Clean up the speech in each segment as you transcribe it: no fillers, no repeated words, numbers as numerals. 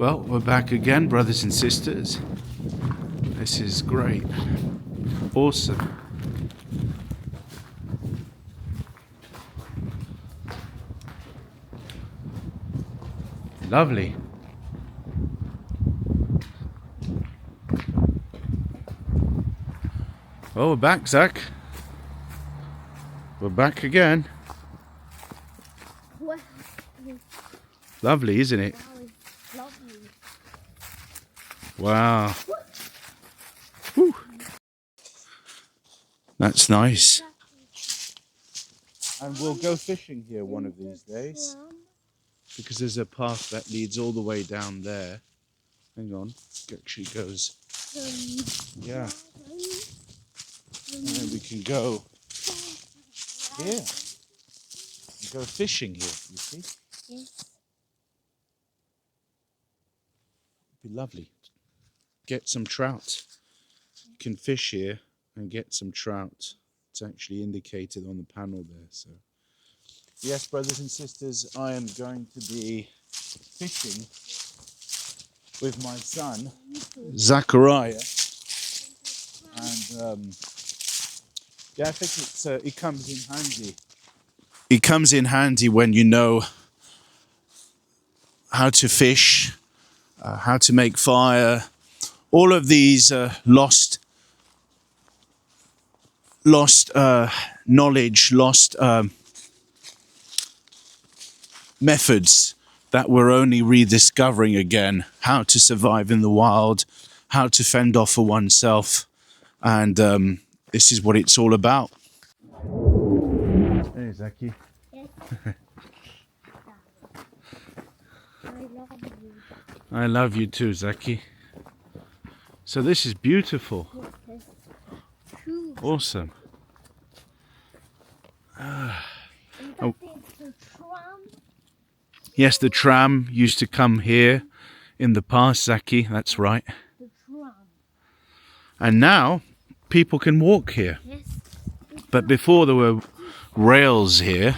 Well, we're back again, brothers and sisters. This is great. Awesome. Lovely. Oh, we're back, Zach. We're back again. Lovely, isn't it? Wow. Woo. That's nice. And we'll go fishing here one of these days, because there's a path that leads all the way down there. Hang on, it actually goes. Yeah. And then we can go here and go fishing here, you see? Yes. It'd be lovely. Get some trout. You can fish here and get some trout. It's actually indicated on the panel there. So, yes, brothers and sisters, I am going to be fishing with my son, Zachariah. And yeah, I think it comes in handy. It comes in handy when you know how to fish, how to make fire. All of these lost knowledge, lost methods that we're only rediscovering again. How to survive in the wild, how to fend off for oneself. And this is what it's all about. Hey, Zaki. Yes. I love you. I love you too, Zaki. So this is beautiful. Yes. Awesome. And Oh. that is the tram. Yes, the tram used to come here in the past, Zaki. That's right. The tram. And now people can walk here. Yes. But before there were rails here,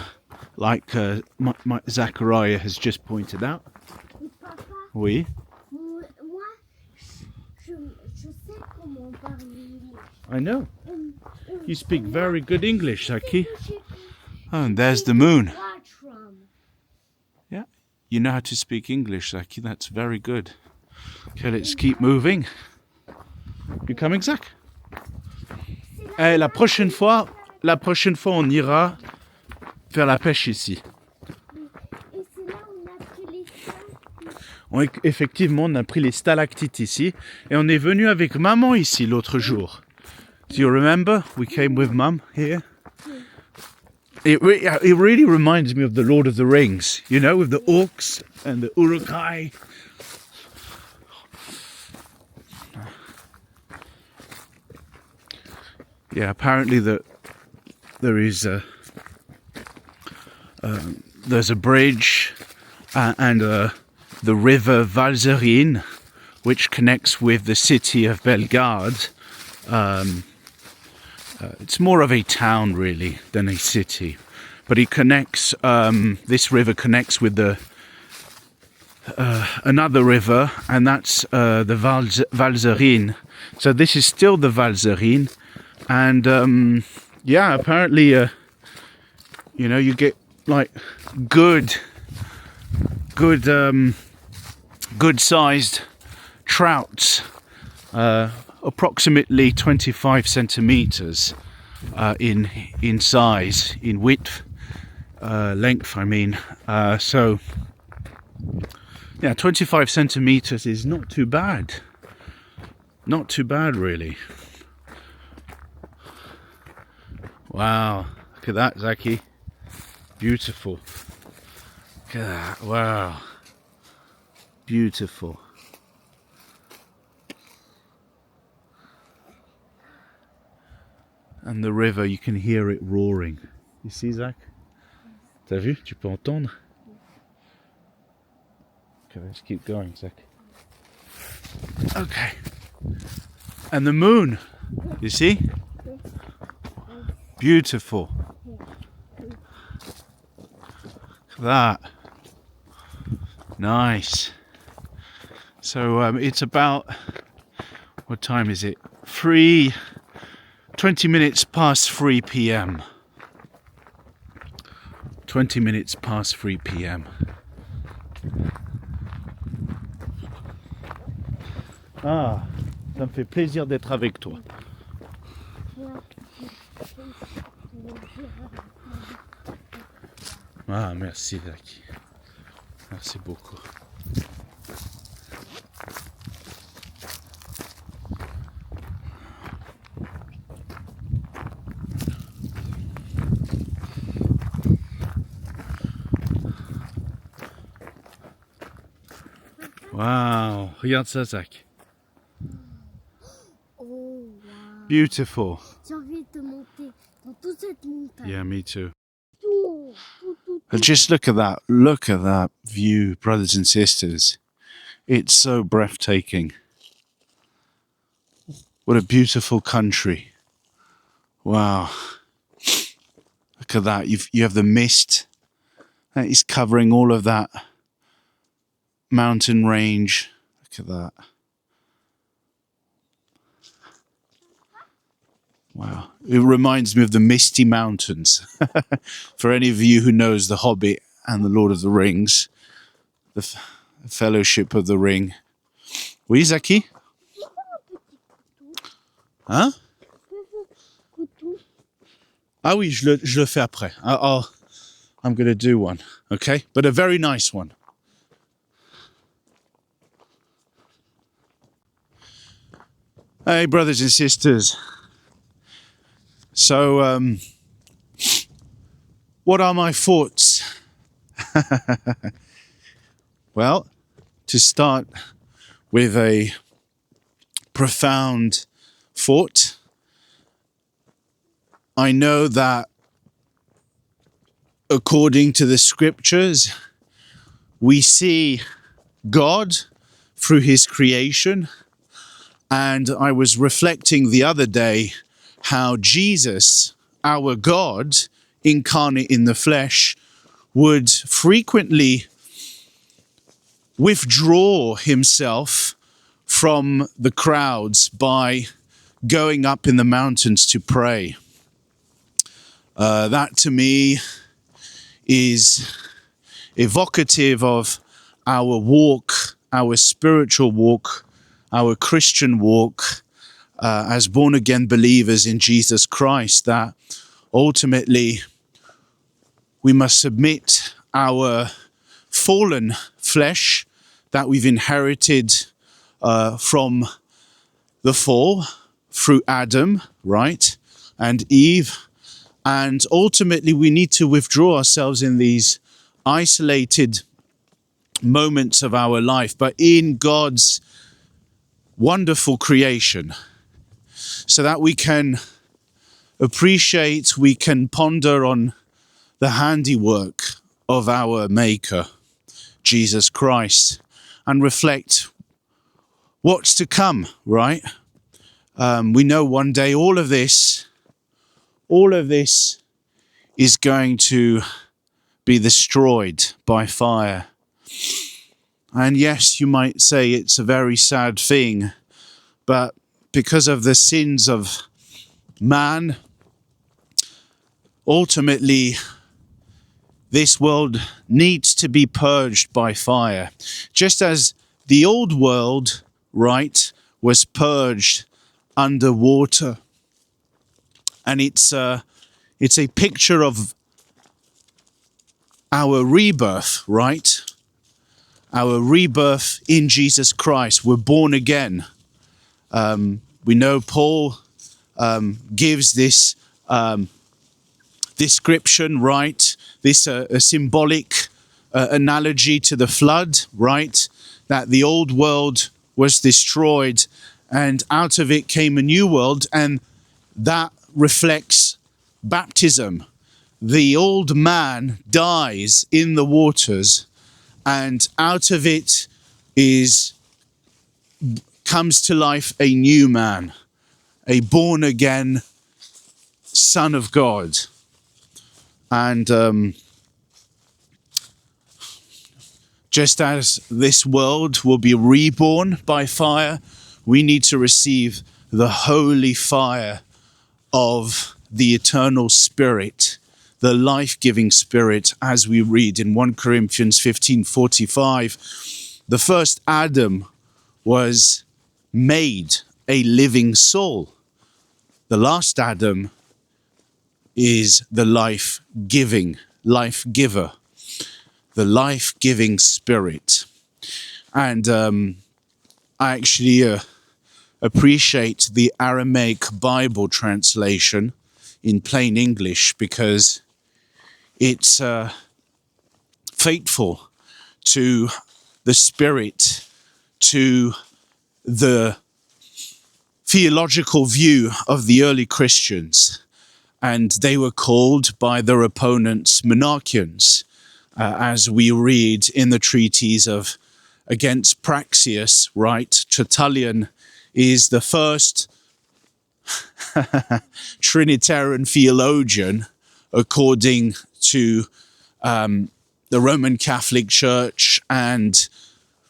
like my Zachariah has just pointed out. Papa, Oui. moi, je sais comment parler English. I know. You speak very good English, Zaki. Oh, and there's the moon. Yeah, you know how to speak English, Zaki. That's very good. Okay, let's keep moving. You coming, Zach? Eh, la prochaine fois, on ira faire la pêche ici. Et c'est là où on a pris les stalactites. Effectivement, on a pris les stalactites ici. Et on est venu avec maman ici l'autre jour. Do you remember? We came with Mum here. It really reminds me of the Lord of the Rings, you know, with the orcs and the urukai. Yeah, apparently there's a bridge and the river Valserine, which connects with the city of Bellegarde. It's more of a town, really, than a city. But it connects, this river connects with another river, and that's the Valserine. So this is still the Valserine. And, yeah, apparently, you know, you get, like, good-sized trouts, approximately 25 centimeters in size, in width, length, I mean. So, yeah, 25 centimeters is not too bad. Not too bad, really. Wow, look at that, Zaki. Beautiful. Look at that, wow. Beautiful. And the river, you can hear it roaring. You see, Zach? T'as vu? Tu peux entendre? Okay, let's keep going, Zach. Okay. And the moon, you see? Beautiful. That. Nice. So it's about, what time is it? 20 minutes past 3 p.m. 20 minutes past 3 p.m. Ah, ça me fait plaisir d'être avec toi. Ah, merci Zaki. Merci beaucoup. Wow, regarde ça, Zach. Oh, wow. Beautiful. J'ai envie de monter dans toute cette montagne. Yeah, me too. Tout. Just look at that. Look at that view, brothers and sisters. It's so breathtaking. What a beautiful country. Wow. Look at that. You have the mist that is covering all of that mountain range. Look at that. Wow. It reminds me of the Misty Mountains. For any of you who knows The Hobbit and The Lord of the Rings, the Fellowship of the Ring. Oui, Zaki? Hein? Ah oui, je le fais après. I'm going to do one, okay? But a very nice one. Hey, brothers and sisters. So, what are my thoughts? Well, to start with a profound thought, I know that according to the scriptures, we see God through his creation. And I was reflecting the other day how Jesus, our God, incarnate in the flesh, would frequently withdraw himself from the crowds by going up in the mountains to pray. That to me is evocative of our walk, our spiritual walk, our Christian walk as born-again believers in Jesus Christ, that ultimately we must submit our fallen flesh that we've inherited from the fall through Adam, right, and Eve. And ultimately we need to withdraw ourselves in these isolated moments of our life, but in God's wonderful creation, so that we can appreciate, we can ponder on the handiwork of our Maker, Jesus Christ, and reflect what's to come, right? We know one day all of this is going to be destroyed by fire. And yes, you might say it's a very sad thing, but because of the sins of man, ultimately this world needs to be purged by fire. Just as the old world, right, was purged underwater. And it's a picture of our rebirth, right? Our rebirth in Jesus Christ. We're born again. We know Paul gives this description, right? This a symbolic analogy to the flood, right? That the old world was destroyed and out of it came a new world, and that reflects baptism. The old man dies in the waters, and out of it comes to life a new man, a born again Son of God. And Just as this world will be reborn by fire, we need to receive the holy fire of the eternal Spirit, the life-giving Spirit, as we read in 1 Corinthians 15:45. The first Adam was made a living soul. The last Adam is the life-giving, life-giver, the life-giving Spirit. And I actually appreciate the Aramaic Bible translation in plain English because it's faithful to the Spirit, to the theological view of the early Christians. And they were called by their opponents monarchians, as we read in the treatise of against Praxius, right? Tertullian is the first Trinitarian theologian according to the Roman Catholic Church, and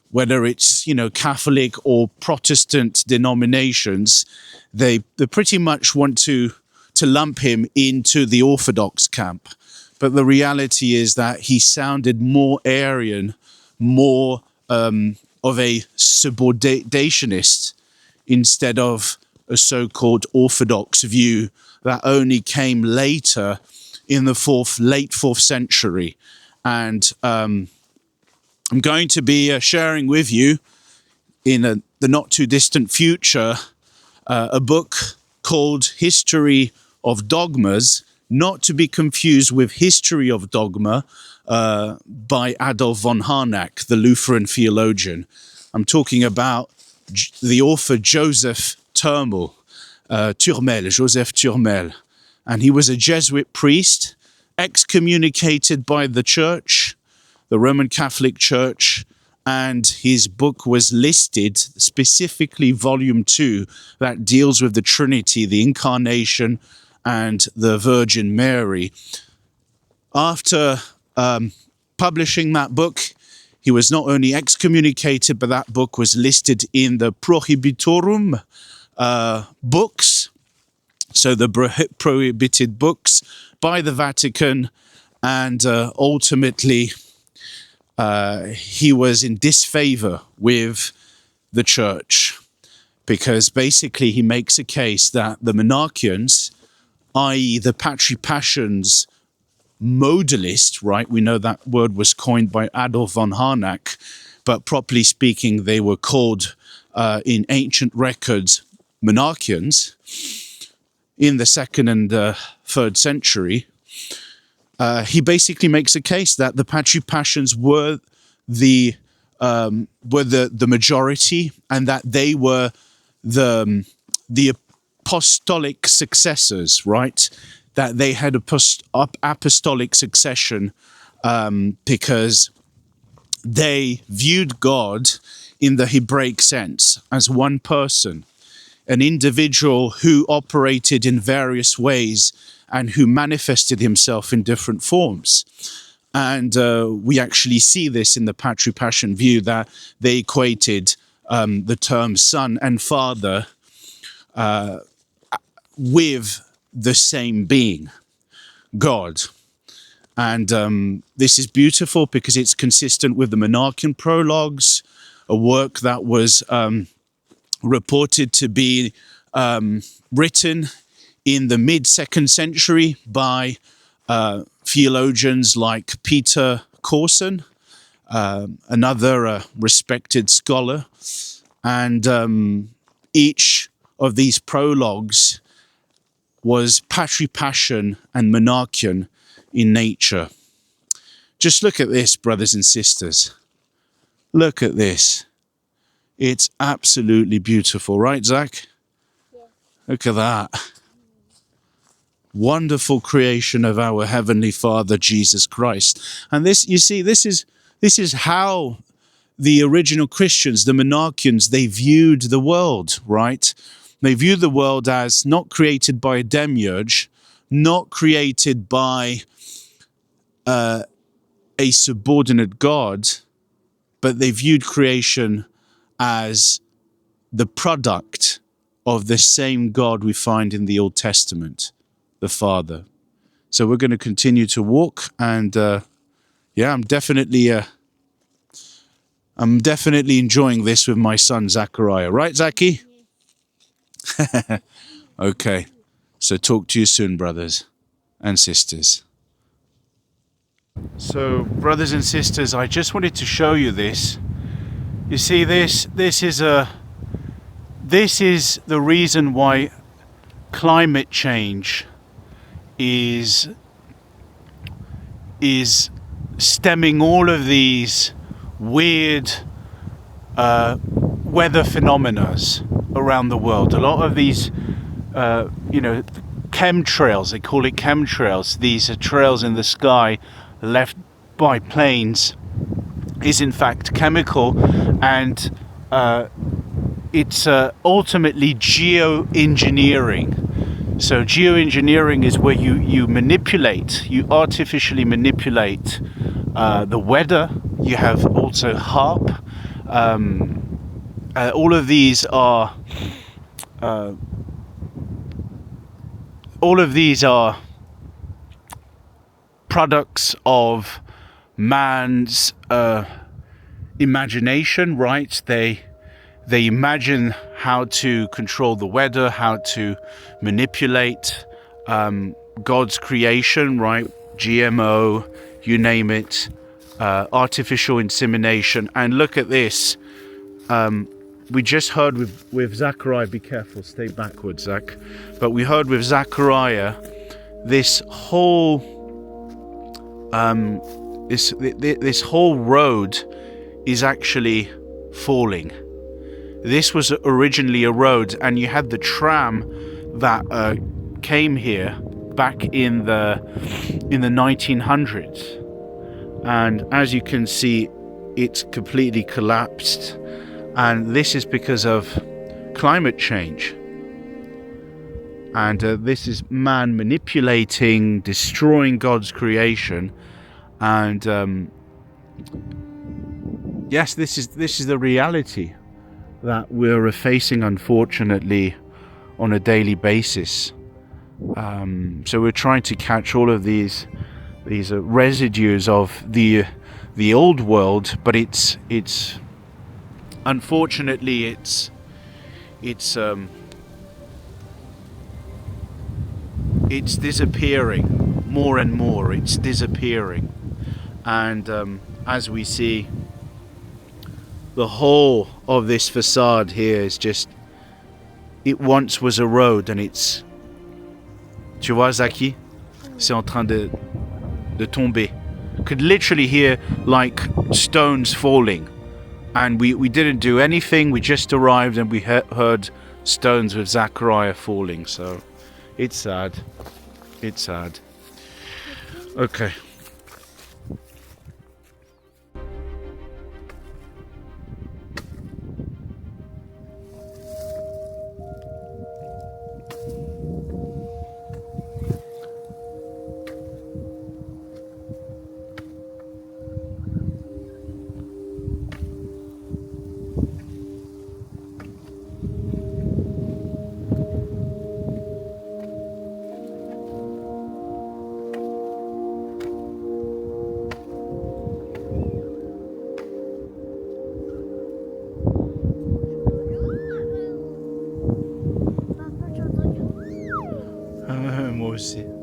whether it's, Catholic or Protestant denominations, they pretty much want to lump him into the Orthodox camp. But the reality is that he sounded more Arian, more of a subordinationist, instead of a so-called Orthodox view that only came later in the late 4th century. And I'm going to be sharing with you in the not too distant future a book called History of Dogmas, not to be confused with History of Dogma by Adolf von Harnack, the Lutheran theologian. I'm talking about the author Joseph Turmel, Joseph Turmel. And he was a Jesuit priest, excommunicated by the church, the Roman Catholic Church, and his book was listed, specifically volume 2, that deals with the Trinity, the Incarnation, and the Virgin Mary. After publishing that book, he was not only excommunicated, but that book was listed in the Prohibitorum books, so the prohibited books by the Vatican, and ultimately he was in disfavor with the church, because basically he makes a case that the monarchians, i.e. the patripassions modalist, right? We know that word was coined by Adolf von Harnack, but properly speaking, they were called in ancient records monarchians in the 2nd and 3rd century. He basically makes a case that the patripassions were the majority, and that they were the apostolic successors, right? That they had apostolic succession because they viewed God in the Hebraic sense as one person, an individual who operated in various ways and who manifested himself in different forms. And we actually see this in the patripassion view, that they equated the term son and father with the same being, God. And this is beautiful because it's consistent with the Monarchian Prologues, a work that was reported to be written in the mid-2nd century by theologians like Peter Corson, another respected scholar. And each of these prologues was patripassion and monarchian in nature. Just look at this, brothers and sisters. Look at this. It's absolutely beautiful, right, Zach? Yeah. Look at that. Wonderful creation of our Heavenly Father, Jesus Christ. And this, you see, this is how the original Christians, the monarchians, they viewed the world, right? They viewed the world as not created by a demiurge, not created by a subordinate God, but they viewed creation as the product of the same God we find in the Old Testament, the Father. So we're going to continue to walk, and I'm definitely enjoying this with my son Zachariah. Right, Zachy? Okay. So talk to you soon, brothers and sisters. So, brothers and sisters, I just wanted to show you this. You see, this is the reason why climate change is stemming all of these weird weather phenomena around the world. A lot of these, chemtrails, they call it chemtrails, these are trails in the sky left by planes, is in fact chemical, and it's ultimately geoengineering. So geoengineering is where you artificially manipulate the weather. You have also HARP. All of these are products of man's imagination, right? They imagine how to control the weather, how to manipulate God's creation, right? GMO, you name it, artificial insemination. And look at this. We just heard with Zachariah, be careful, stay backwards, Zach. But we heard with Zachariah this whole this whole road is actually falling. This was originally a road, and you had the tram that came here back in the 1900s, and as you can see, it's completely collapsed, and this is because of climate change. And this is man manipulating, destroying God's creation, and yes, this is the reality that we're facing, unfortunately, on a daily basis. So we're trying to catch all of these residues of the old world, but it's unfortunately it's disappearing more and more. It's disappearing, and as we see, the whole of this facade here is just, it once was a road, and it's, tu vois, Zaki, c'est en train de tomber. Could literally hear like stones falling, and we didn't do anything. We just arrived and we heard stones with Zachariah falling. So it's sad. It's sad. Okay. Moi aussi.